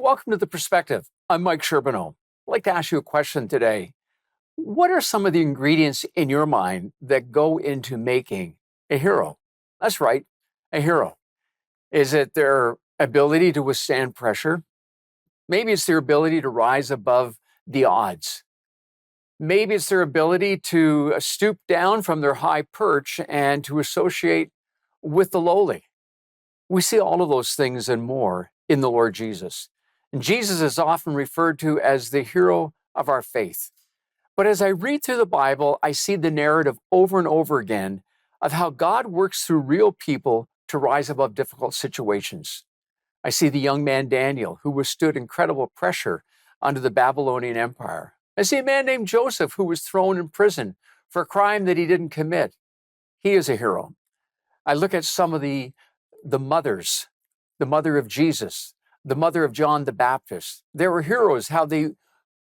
welcome to The Perspective. I'm Mike Sherbino. I'd like to ask you a question today. What are some of the ingredients in your mind that go into making a hero? That's right, a hero. Is it their ability to withstand pressure? Maybe it's their ability to rise above the odds. Maybe it's their ability to stoop down from their high perch and to associate with the lowly. We see all of those things and more in the Lord Jesus. And Jesus is often referred to as the hero of our faith. But as I read through the Bible, I see the narrative over and over again of how God works through real people to rise above difficult situations. I see the young man Daniel, who withstood incredible pressure under the Babylonian Empire. I see a man named Joseph, who was thrown in prison for a crime that he didn't commit. He is a hero. I look at some of the mothers, the mother of Jesus, the mother of John the Baptist. They were heroes, how they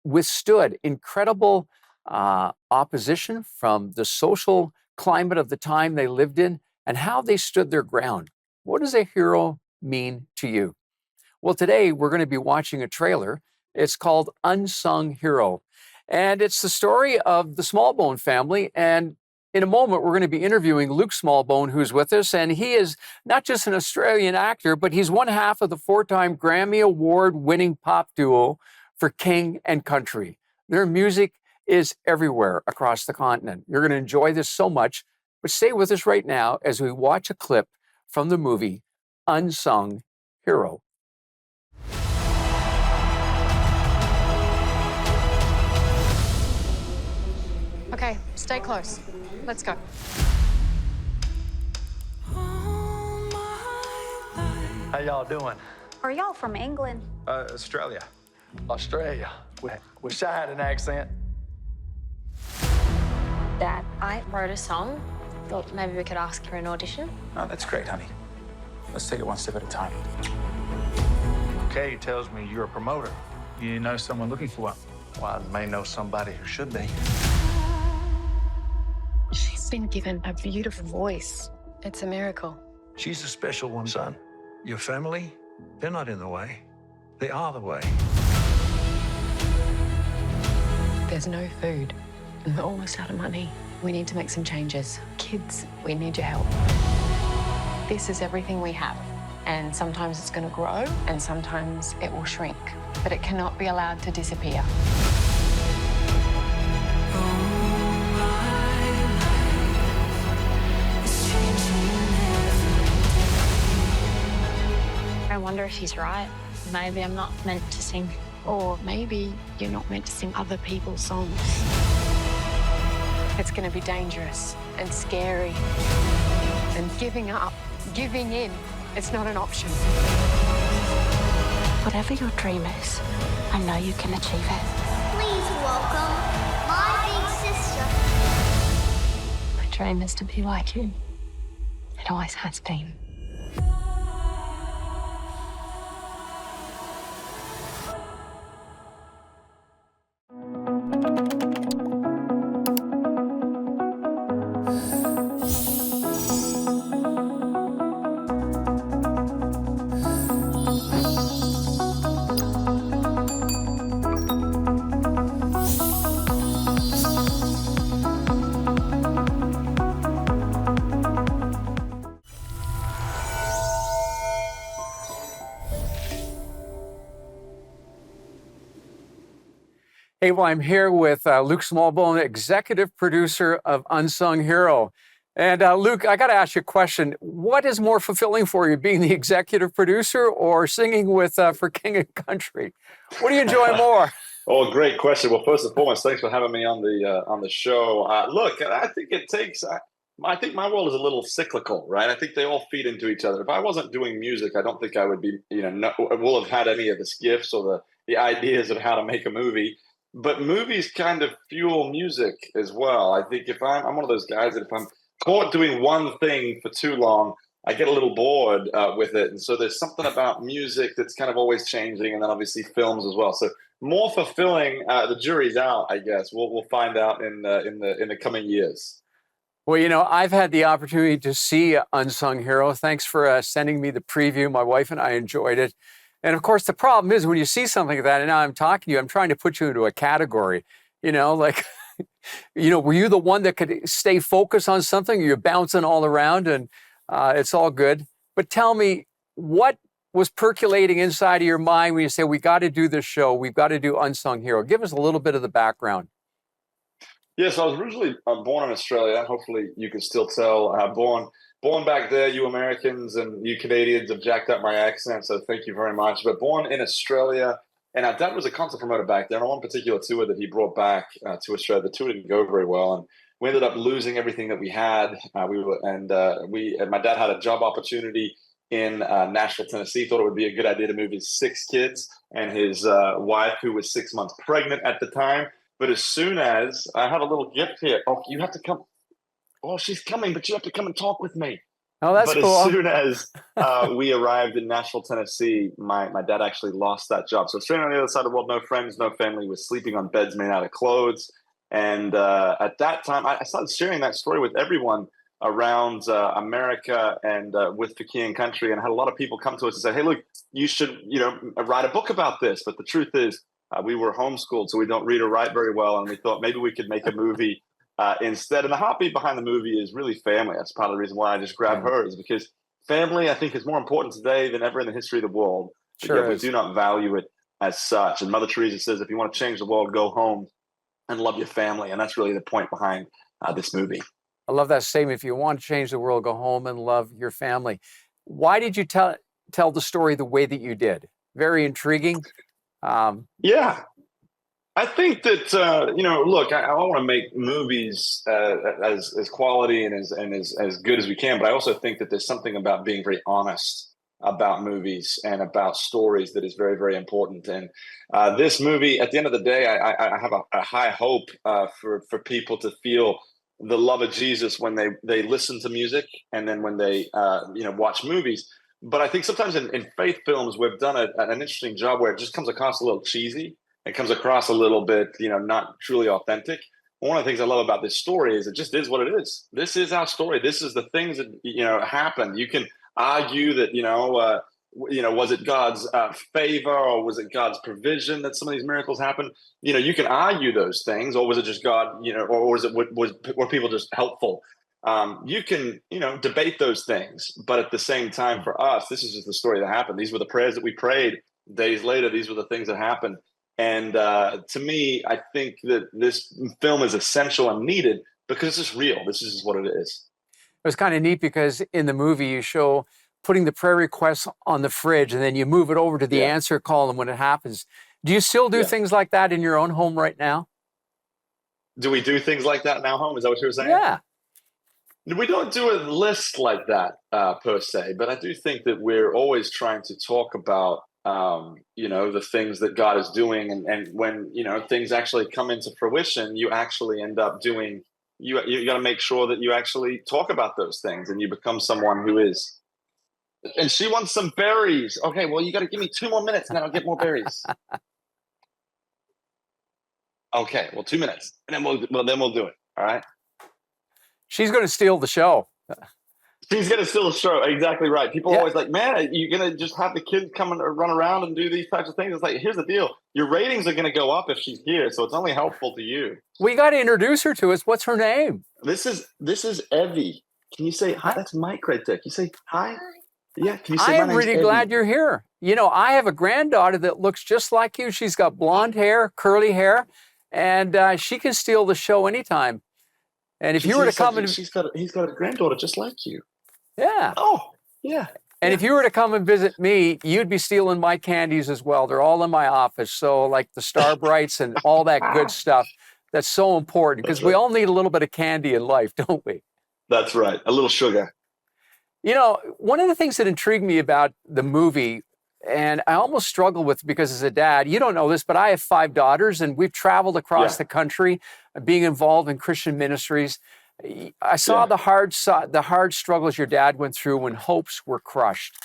withstood incredible opposition from the social climate of the time they lived in and how they stood their ground. What does a hero mean to you? Well, today we're going to be watching a trailer. It's called Unsung Hero. And it's the story of the Smallbone family. And in a moment, we're going to be interviewing Luke Smallbone, who's with us. And he is not just an Australian actor, but he's one half of the 4-time Grammy Award-winning pop duo for King and Country. Their music is everywhere across the continent. You're going to enjoy this so much. But stay with us right now as we watch a clip from the movie Unsung Hero. Okay, stay close. Let's go. How y'all doing? Are y'all from England? Australia. Australia. Wish I had an accent. Dad, I wrote a song. Thought maybe we could ask for an audition. Oh, that's great, honey. Let's take it one step at a time. Kay tells me you're a promoter. You know someone looking for one? Well, I may know somebody who should be. She's been given a beautiful voice. It's a miracle. She's a special one, son. Your family, they're not in the way. They are the way. There's no food, and we're almost out of money. We need to make some changes. Kids, we need your help. This is everything we have, and sometimes it's going to grow, and sometimes it will shrink, but it cannot be allowed to disappear. I wonder if he's right. Maybe I'm not meant to sing. Or maybe you're not meant to sing other people's songs. It's going to be dangerous and scary. And giving up, giving in, it's not an option. Whatever your dream is, I know you can achieve it. Please welcome my big sister. My dream is to be like you. It always has been. Hey, well, I'm here with Luke Smallbone, executive producer of Unsung Hero. And Luke, I got to ask you a question. What is more fulfilling for you, being the executive producer or singing with for King and Country? What do you enjoy more? Oh, great question. Well, first and foremost, thanks for having me on the show. Look, I think it takes. I think my world is a little cyclical, right? I think they all feed into each other. If I wasn't doing music, I don't think I would be, will have had any of the gifts or the ideas of how to make a movie. But movies kind of fuel music as well. I think if I'm one of those guys that if I'm caught doing one thing for too long, I get a little bored with it. And so there's something about music that's kind of always changing, and then obviously films as well. So more fulfilling. The jury's out, I guess. We'll find out in the coming years. Well, I've had the opportunity to see Unsung Hero. Thanks for sending me the preview. My wife and I enjoyed it. And of course, the problem is when you see something like that, and now I'm talking to you, I'm trying to put you into a category, like, were you the one that could stay focused on something? You're bouncing all around and it's all good. But tell me, what was percolating inside of your mind when you say, we got to do this show, we've got to do Unsung Hero? Give us a little bit of the background. Yeah, so I was originally born in Australia. Hopefully you can still tell. Born back there. You Americans and you Canadians have jacked up my accent, so thank you very much. But born in Australia, and our dad was a concert promoter back there. And on one particular tour that he brought back to Australia, the tour didn't go very well, and we ended up losing everything that we had. My dad had a job opportunity in Nashville, Tennessee. Thought it would be a good idea to move his 6 kids and his wife, who was 6 months pregnant at the time. But as soon as I have a little gift here, you have to come. Oh, she's coming, but you have to come and talk with me. Oh, that's but cool. As soon as we arrived in Nashville, Tennessee, my dad actually lost that job. So straight on the other side of the world, no friends, no family, was sleeping on beds made out of clothes. And at that time, I started sharing that story with everyone around America and with Fakir and Country, and had a lot of people come to us and say, hey, look, you should write a book about this. But the truth is, we were homeschooled, so we don't read or write very well. And we thought maybe we could make a movie instead. And the heartbeat behind the movie is really family. That's part of the reason why I just grabbed her, is because family, I think, is more important today than ever in the history of the world. Sure, we do not value it as such. And Mother Teresa says, if you want to change the world, go home and love your family. And that's really the point behind this movie. I love that statement. If you want to change the world, go home and love your family. Why did you tell the story the way that you did? Very intriguing. Yeah. I think that look, I want to make movies as quality and as good as we can, but I also think that there's something about being very honest about movies and about stories that is very, very important. And this movie, at the end of the day, I have a high hope for people to feel the love of Jesus when they listen to music, and then when they watch movies. But I think sometimes in faith films, we've done an interesting job where it just comes across a little cheesy. It comes across a little bit, not truly authentic. One of the things I love about this story is it just is what it is. This is our story. This is the things that, happened. You can argue that, was it God's favor, or was it God's provision that some of these miracles happened? You can argue those things, or was it just God, or was it, were people just helpful? You can, debate those things, but at the same time, for us, this is just the story that happened. These were the prayers that we prayed days later. These were the things that happened. And to me, I think that this film is essential and needed because it's just real. This is just what it is. It was kind of neat because in the movie you show putting the prayer requests on the fridge, and then you move it over to the answer column when it happens. Do you still do things like that in your own home right now? Do we do things like that in our home? Is that what you were saying? Yeah. We don't do a list like that per se, but I do think that we're always trying to talk about the things that God is doing, and when things actually come into fruition, you actually end up doing. You got to make sure that you actually talk about those things, and you become someone who is. And she wants some berries. Okay, well, you got to give me 2 more minutes, and then I'll get more berries. Okay, well, 2 minutes, and then we'll do it. All right. She's going to steal the show. She's going to steal the show. Exactly right. People are always like, man, you're going to just have the kids come and run around and do these types of things. It's like, here's the deal. Your ratings are going to go up if she's here. So it's only helpful to you. We got to introduce her to us. What's her name? This is Evie. Can you say hi? That's Mike right there. Can you say hi? Yeah. Can you say I am really glad you're here. I have a granddaughter that looks just like you. She's got blonde hair, curly hair, and she can steal the show anytime. And if you were to come and he's got a granddaughter just like you. Yeah. Oh, yeah. And if you were to come and visit me, you'd be stealing my candies as well. They're all in my office. So like the Star Brights and all that good stuff. That's so important because we all need a little bit of candy in life, don't we? That's right. A little sugar. One of the things that intrigued me about the movie, and I almost struggle with because as a dad, you don't know this, but I have 5 daughters and we've traveled across the country being involved in Christian ministries. I saw the hard struggles your dad went through when hopes were crushed.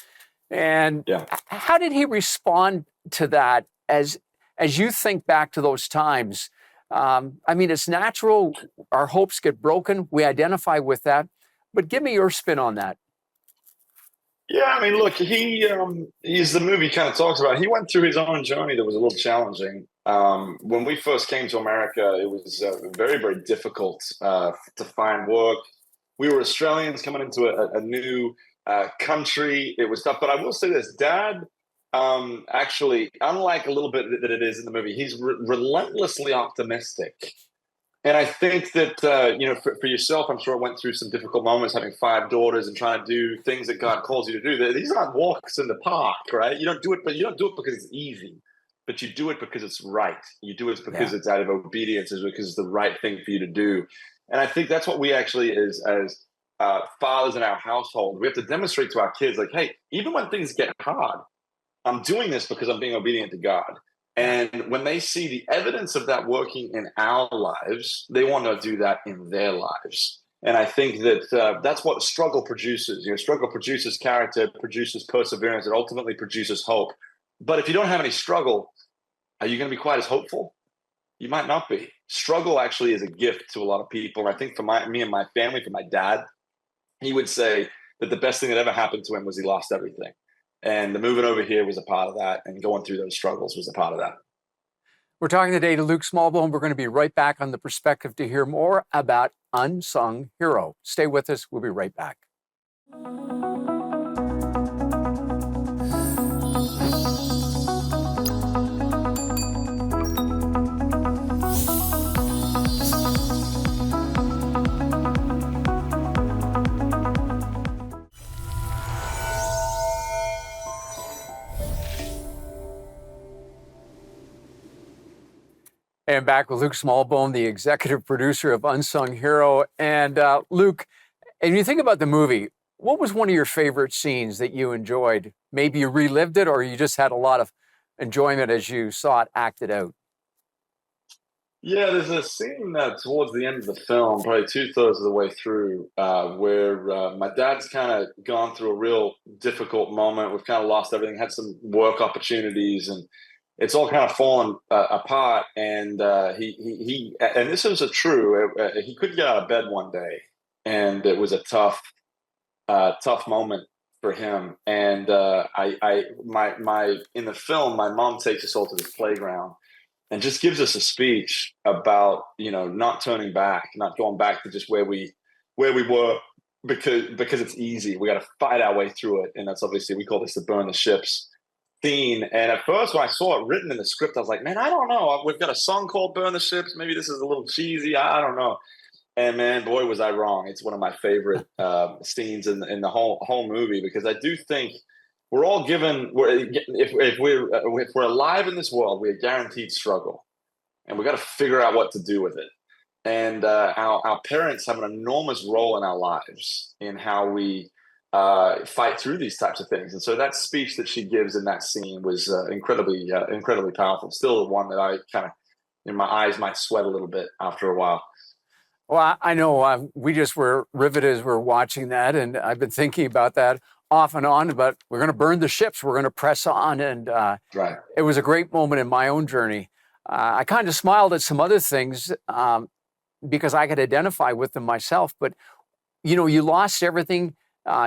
And how did he respond to that as you think back to those times? It's natural. Our hopes get broken. We identify with that. But give me your spin on that. Yeah, I mean, look, he's the movie kind of talks about. He went through his own journey that was a little challenging. When we first came to America, it was very, very difficult to find work. We were Australians coming into a new country. It was tough, but I will say this: Dad, actually, unlike a little bit that it is in the movie, he's relentlessly optimistic. And I think that for yourself, I'm sure I went through some difficult moments having 5 daughters and trying to do things that God calls you to do. These aren't walks in the park, right? You don't do it, but you don't do it because it's easy. But you do it because it's right. You do it because it's out of obedience, is because it's the right thing for you to do. And I think that's what we actually, as fathers in our household, we have to demonstrate to our kids, like, hey, even when things get hard, I'm doing this because I'm being obedient to God. And when they see the evidence of that working in our lives, they want to do that in their lives. And I think that that's what struggle produces. Struggle produces character, produces perseverance, and ultimately produces hope. But if you don't have any struggle, are you going to be quite as hopeful? You might not be. Struggle actually is a gift to a lot of people. And I think for me and my family, for my dad, he would say that the best thing that ever happened to him was he lost everything. And the moving over here was a part of that, and going through those struggles was a part of that. We're talking today to Luke Smallbone. We're going to be right back on The Perspective to hear more about Unsung Hero. Stay with us. We'll be right back. And back with Luke Smallbone, the executive producer of Unsung Hero. And Luke, and you think about the movie, what was one of your favorite scenes that you enjoyed? Maybe you relived it, or you just had a lot of enjoyment as you saw it acted out? Yeah, there's a scene towards the end of the film, probably 2/3 of the way through, where my dad's kind of gone through a real difficult moment. We've kind of lost everything, had some work opportunities, and it's all kind of fallen apart. And he and this is a true. He couldn't get out of bed one day, and it was a tough moment for him. And my in the film, my mom takes us all to this playground and just gives us a speech about not turning back, not going back to just where we were, because it's easy. We got to fight our way through it, and that's obviously, we call this the burn the ships scene. And at first, when I saw it written in the script, I was like, man, I don't know. We've got a song called "Burn the Ships." Maybe this is a little cheesy. I don't know. And man, boy, was I wrong. It's one of my favorite scenes in the whole movie, because I do think we're all given. If we're alive in this world, we are guaranteed struggle, and we got to figure out what to do with it. And our parents have an enormous role in our lives in how we fight through these types of things. And so that speech that she gives in that scene was incredibly powerful. Still one that I kind of, my eyes might sweat a little bit after a while. Well, I know we just were riveted as we're watching that, and I've been thinking about that off and on, but we're going to burn the ships. We're going to press on. And right. It was a great moment in my own journey. I kind of smiled at some other things because I could identify with them myself. But, you lost everything.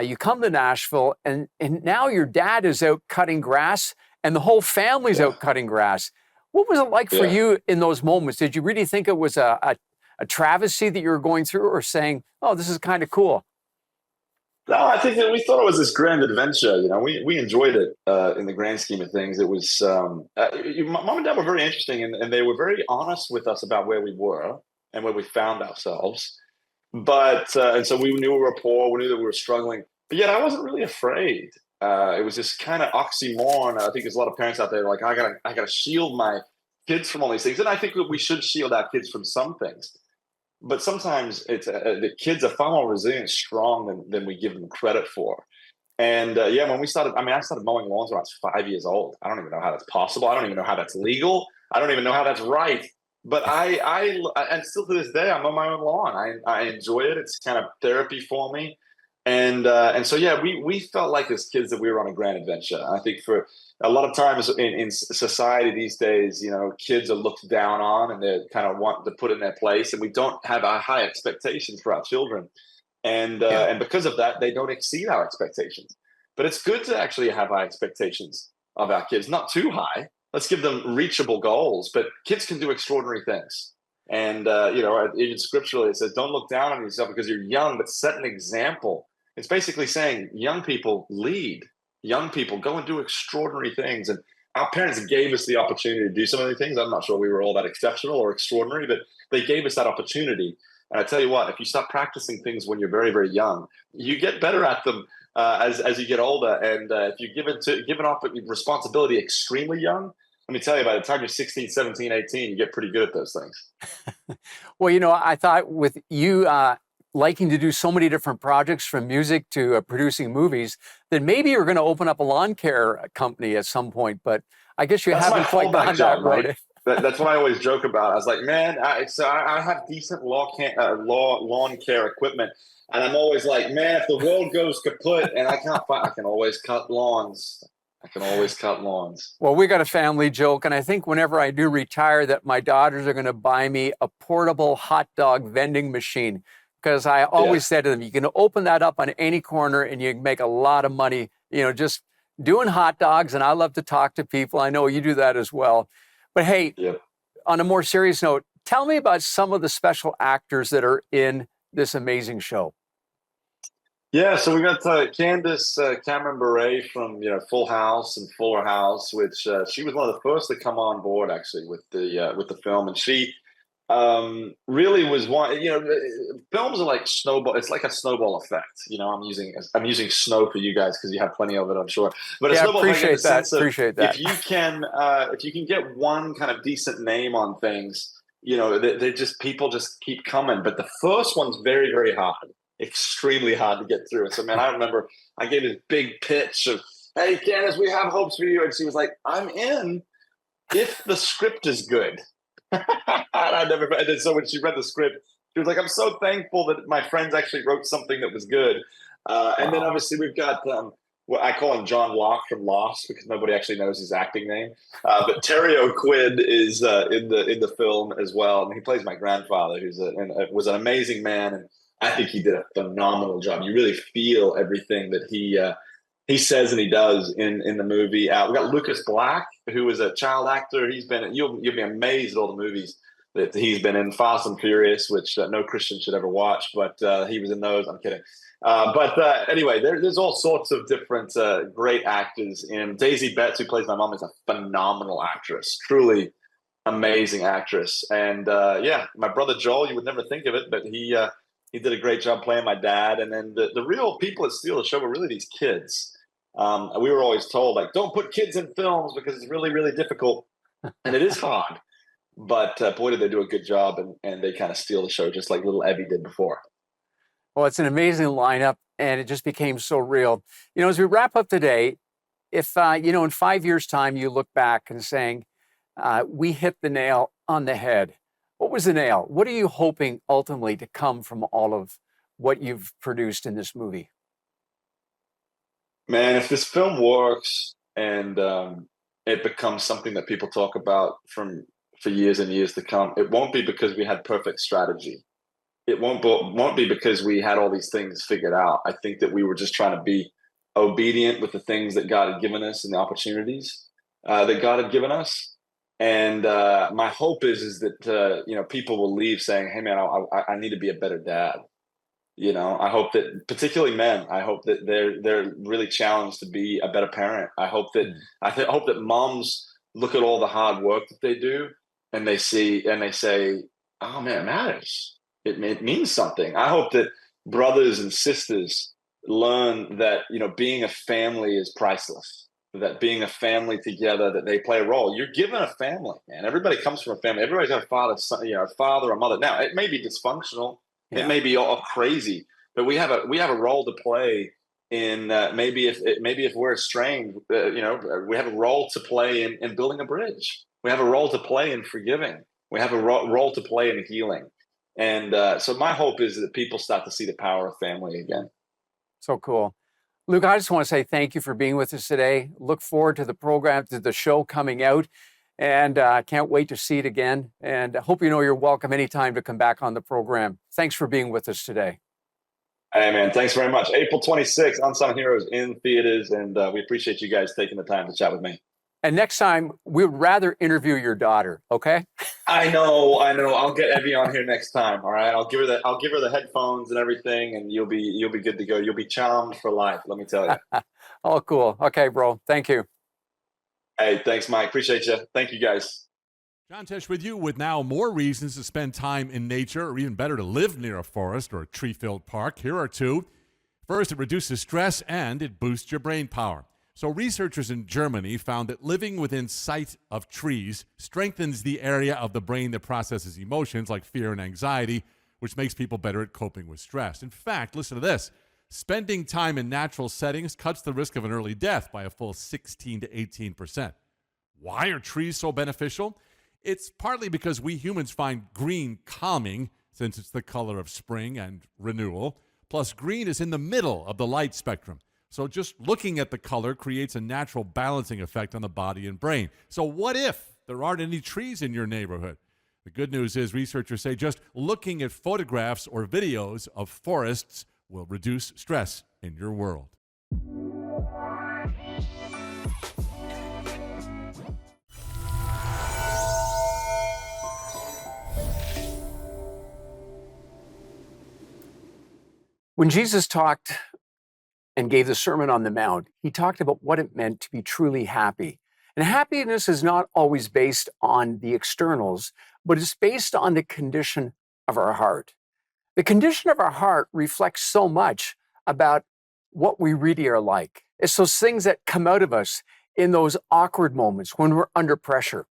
You come to Nashville, and now your dad is out cutting grass, and the whole family's out cutting grass. What was it like for you in those moments? Did you really think it was a travesty that you were going through, or saying, oh, this is kind of cool? No, I think that we thought it was this grand adventure. We enjoyed it in the grand scheme of things. It was mom and dad were very interesting, and they were very honest with us about where we were and where we found ourselves. But and so we knew we were poor, we knew that we were struggling, but yet I wasn't really afraid. It was this kind of oxymoron. I think there's a lot of parents out there like, I gotta shield my kids from all these things, and I think that we should shield our kids from some things. But sometimes it's the kids are far more resilient, strong than we give them credit for. And when we started, I started mowing lawns when I was 5 years old. I don't even know how that's possible. I don't even know how that's legal. I don't even know how that's right. But I and still to this day, I mow my own lawn. I enjoy it. It's kind of therapy for me. And so we felt like as kids that we were on a grand adventure. I think for a lot of times in society these days, kids are looked down on, and they're kind of wanting to put in their place, and we don't have high expectations for our children, and because of that, they don't exceed our expectations. But it's good to actually have high expectations of our kids, not too high. Let's give them reachable goals, but kids can do extraordinary things. And, even scripturally, it says, don't look down on yourself because you're young, but set an example. It's basically saying young people lead, young people go and do extraordinary things. And our parents gave us the opportunity to do some of these things. I'm not sure we were all that exceptional or extraordinary, but they gave us that opportunity. And I tell you what, if you start practicing things when you're very, very young, you get better at them as you get older. And if you give an responsibility extremely young, let me tell you, by the time you're 16, 17, 18, you get pretty good at those things. Well, I thought with you liking to do so many different projects, from music to producing movies, that maybe you're going to open up a lawn care company at some point. But I guess you haven't quite gone that road. That's what I always joke about. I was like, man, I have decent lawn care equipment. And I'm always like, man, if the world goes kaput and I can't find, I can always cut lawns. Well, we got a family joke, and I think whenever I do retire that my daughters are going to buy me a portable hot dog vending machine, because I always said to them, you can open that up on any corner and you can make a lot of money, just doing hot dogs. And I love to talk to people. I know you do that as well. But hey, on a more serious note, tell me about some of the special actors that are in this amazing show. Yeah, so we got Candace Cameron Bure from Full House and Fuller House, which she was one of the first to come on board actually with the film, and she really was one. Films are like snowball. It's like a snowball effect. I'm using snow for you guys because you have plenty of it, I'm sure. But a snowball effect in the sense of if you can get one kind of decent name on things, people just keep coming. But the first one's very, very hard. Extremely hard to get through. So, man, I remember I gave this big pitch of, hey, Candace, we have hopes for you. And she was like, I'm in if the script is good. And so when she read the script, she was like, I'm so thankful that my friends actually wrote something that was good. And then obviously we've got, what I call him John Locke from Lost because nobody actually knows his acting name. But Terry O'Quinn is in the film as well. And he plays my grandfather, was an amazing man. And I think he did a phenomenal job. You really feel everything that he says and he does in the movie. We got Lucas Black, who is a child actor. You'll be amazed at all the movies that he's been in. Fast and Furious, which no Christian should ever watch, but he was in those. I'm kidding. Anyway, there's all sorts of different great actors. And Daisy Betts, who plays my mom, is a phenomenal actress. Truly amazing actress. And my brother Joel, you would never think of it, but he did a great job playing my dad. And then the real people that steal the show were really these kids. We were always told, like, don't put kids in films because it's really, really difficult. And it is hard. But boy, did they do a good job. And they kind of steal the show just like little Evie did before. Well, it's an amazing lineup, and it just became so real. As we wrap up today, if, in 5 years' time, you look back and saying, we hit the nail on the head. What was the nail? What are you hoping ultimately to come from all of what you've produced in this movie? Man, if this film works and it becomes something that people talk about for years and years to come, it won't be because we had perfect strategy. It won't be because we had all these things figured out. I think that we were just trying to be obedient with the things that God had given us and the opportunities that God had given us. And my hope is that people will leave saying, "Hey, man, I need to be a better dad." I hope that, particularly men, I hope that they're really challenged to be a better parent. I hope that moms look at all the hard work that they do, and they say, "Oh man, it matters. It means something." I hope that brothers and sisters learn that being a family is priceless. That being a family together, that they play a role. You're given a family, man. Everybody comes from a family. Everybody's got a father, son, a father or mother. Now, it may be dysfunctional. Yeah. It may be all crazy, but we have a role to play in. Maybe if we're estranged, we have a role to play in building a bridge. We have a role to play in forgiving. We have a role to play in healing. And so my hope is that people start to see the power of family again. So cool. Luke, I just want to say thank you for being with us today. Look forward to the program, to the show coming out, and can't wait to see it again. And I hope you're welcome anytime to come back on the program. Thanks for being with us today. Hey, man, thanks very much. April 26th, Unsung Heroes in theaters, and we appreciate you guys taking the time to chat with me. And next time, we would rather interview your daughter, okay? I know. I'll get Evie on here next time. All right, I'll give her the headphones and everything, and you'll be good to go. You'll be charmed for life. Let me tell you. Oh, cool. Okay, bro. Thank you. Hey, thanks, Mike. Appreciate you. Thank you, guys. John Tesh with you with now more reasons to spend time in nature, or even better, to live near a forest or a tree-filled park. Here are two. First, it reduces stress and it boosts your brain power. So researchers in Germany found that living within sight of trees strengthens the area of the brain that processes emotions like fear and anxiety, which makes people better at coping with stress. In fact, listen to this. Spending time in natural settings cuts the risk of an early death by a full 16 to 18%. Why are trees so beneficial? It's partly because we humans find green calming, since it's the color of spring and renewal. Plus, green is in the middle of the light spectrum. So just looking at the color creates a natural balancing effect on the body and brain. So what if there aren't any trees in your neighborhood? The good news is researchers say just looking at photographs or videos of forests will reduce stress in your world. When Jesus talked and gave the Sermon on the Mount, he talked about what it meant to be truly happy. And happiness is not always based on the externals, but it's based on the condition of our heart. The condition of our heart reflects so much about what we really are like. It's those things that come out of us in those awkward moments when we're under pressure.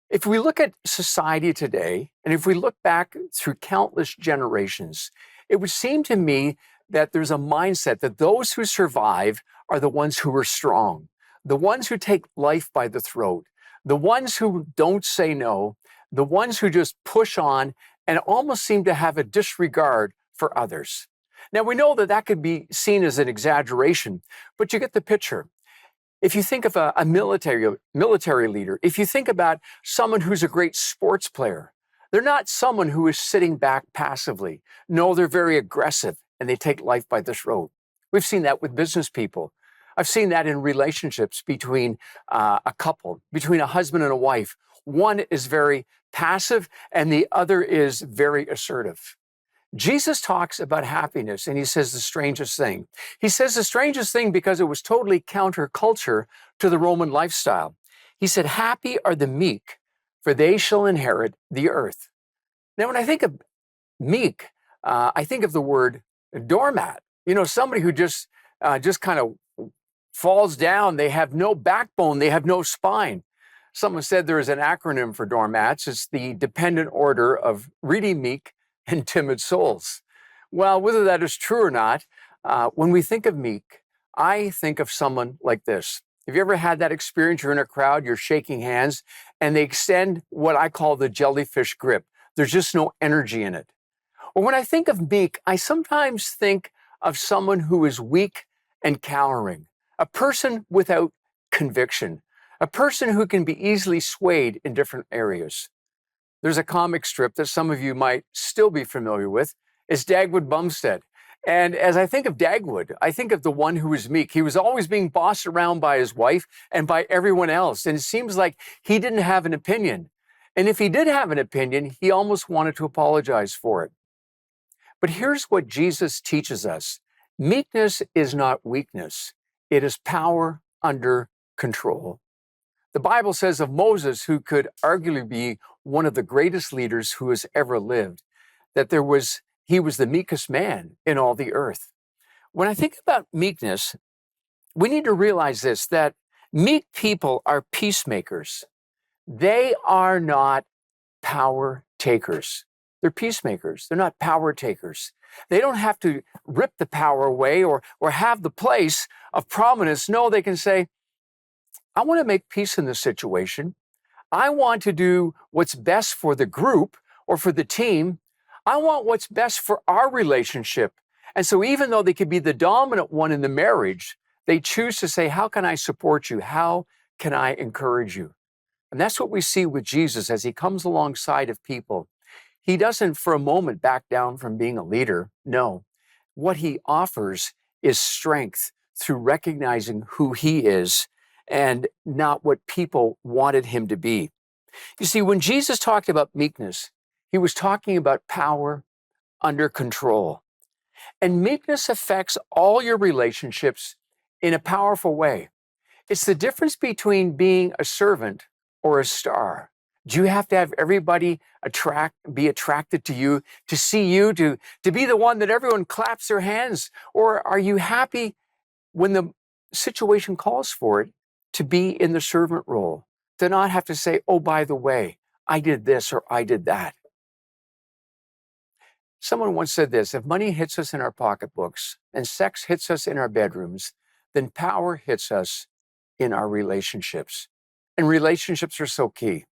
If we look at society today, and if we look back through countless generations, it would seem to me that there's a mindset that those who survive are the ones who are strong, the ones who take life by the throat, the ones who don't say no, the ones who just push on and almost seem to have a disregard for others. Now, we know that that could be seen as an exaggeration, but you get the picture. If you think of a military leader, if you think about someone who's a great sports player, they're not someone who is sitting back passively. No, they're very aggressive and they take life by the throat. We've seen that with business people. I've seen that in relationships between a couple, between a husband and a wife. One is very passive and the other is very assertive. Jesus talks about happiness and he says the strangest thing. He says the strangest thing because it was totally counterculture to the Roman lifestyle. He said, "Happy are the meek, for they shall inherit the earth." Now, when I think of meek, I think of the word doormat. You know, somebody who just kind of falls down. They have no backbone. They have no spine. Someone said there is an acronym for doormats. It's the Dependent Order of Really Meek and Timid Souls. Well, whether that is true or not, when we think of meek, I think of someone like this. Have you ever had that experience? You're in a crowd, you're shaking hands, and they extend what I call the jellyfish grip. There's just no energy in it. Or when I think of meek, I sometimes think of someone who is weak and cowering, a person without conviction, a person who can be easily swayed in different areas. There's a comic strip that some of you might still be familiar with. It's Dagwood Bumstead. And as I think of Dagwood, I think of the one who was meek. He was always being bossed around by his wife and by everyone else. And it seems like he didn't have an opinion. And if he did have an opinion, he almost wanted to apologize for it. But here's what Jesus teaches us. Meekness is not weakness. It is power under control. The Bible says of Moses, who could arguably be one of the greatest leaders who has ever lived, that he was the meekest man in all the earth. When I think about meekness, we need to realize this, that meek people are peacemakers. They are not power takers. They're peacemakers. They're not power takers. They don't have to rip the power away or have the place of prominence. No, they can say, I want to make peace in this situation. I want to do what's best for the group or for the team. I want what's best for our relationship. And so even though they could be the dominant one in the marriage, they choose to say, how can I support you? How can I encourage you? And that's what we see with Jesus as he comes alongside of people. He doesn't for a moment back down from being a leader. No. What he offers is strength through recognizing who he is and not what people wanted him to be. You see, when Jesus talked about meekness, he was talking about power under control. And meekness affects all your relationships in a powerful way. It's the difference between being a servant or a star. Do you have to have everybody be attracted to you, to see you, to be the one that everyone claps their hands? Or are you happy when the situation calls for it to be in the servant role, to not have to say, oh, by the way, I did this or I did that? Someone once said this: if money hits us in our pocketbooks and sex hits us in our bedrooms, then power hits us in our relationships. And relationships are so key.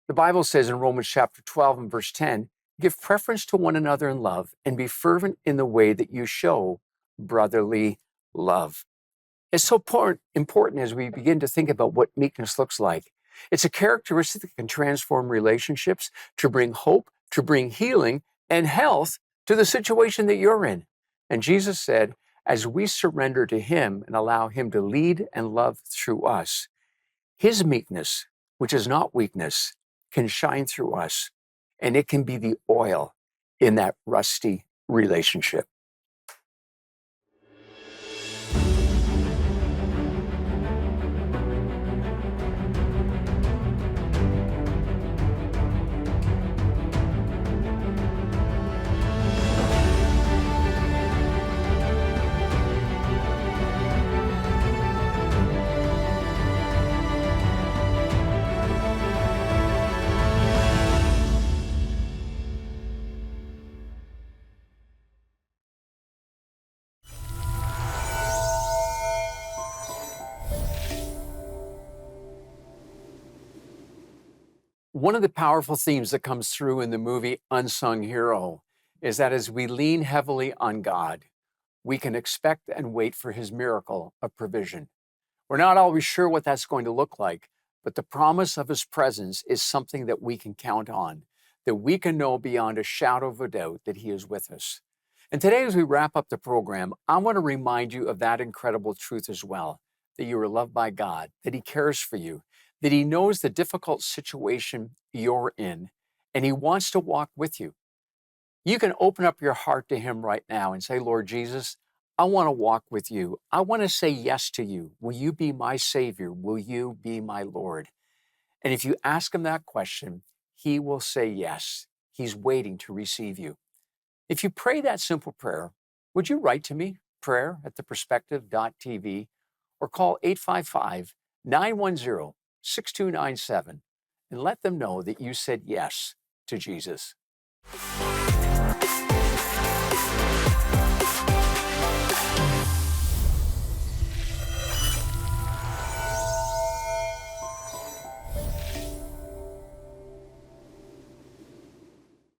The Bible says in Romans chapter 12 and verse 10, give preference to one another in love and be fervent in the way that you show brotherly love. It's so important as we begin to think about what meekness looks like. It's a characteristic that can transform relationships, to bring hope, to bring healing and health to the situation that you're in. And Jesus said, as we surrender to him and allow him to lead and love through us, his meekness, which is not weakness, can shine through us, and it can be the oil in that rusty relationship. One of the powerful themes that comes through in the movie Unsung Hero is that as we lean heavily on God, we can expect and wait for his miracle of provision. We're not always sure what that's going to look like, but the promise of his presence is something that we can count on, that we can know beyond a shadow of a doubt that he is with us. And today, as we wrap up the program, I want to remind you of that incredible truth as well, that you are loved by God, that he cares for you, that he knows the difficult situation you're in, and he wants to walk with you. You can open up your heart to him right now and say, Lord Jesus, I want to walk with you. I want to say yes to you. Will you be my Savior? Will you be my Lord? And if you ask him that question, he will say yes. He's waiting to receive you. If you pray that simple prayer, would you write to me, prayer@theperspective.tv, or call 855-910-6297 and let them know that you said yes to Jesus.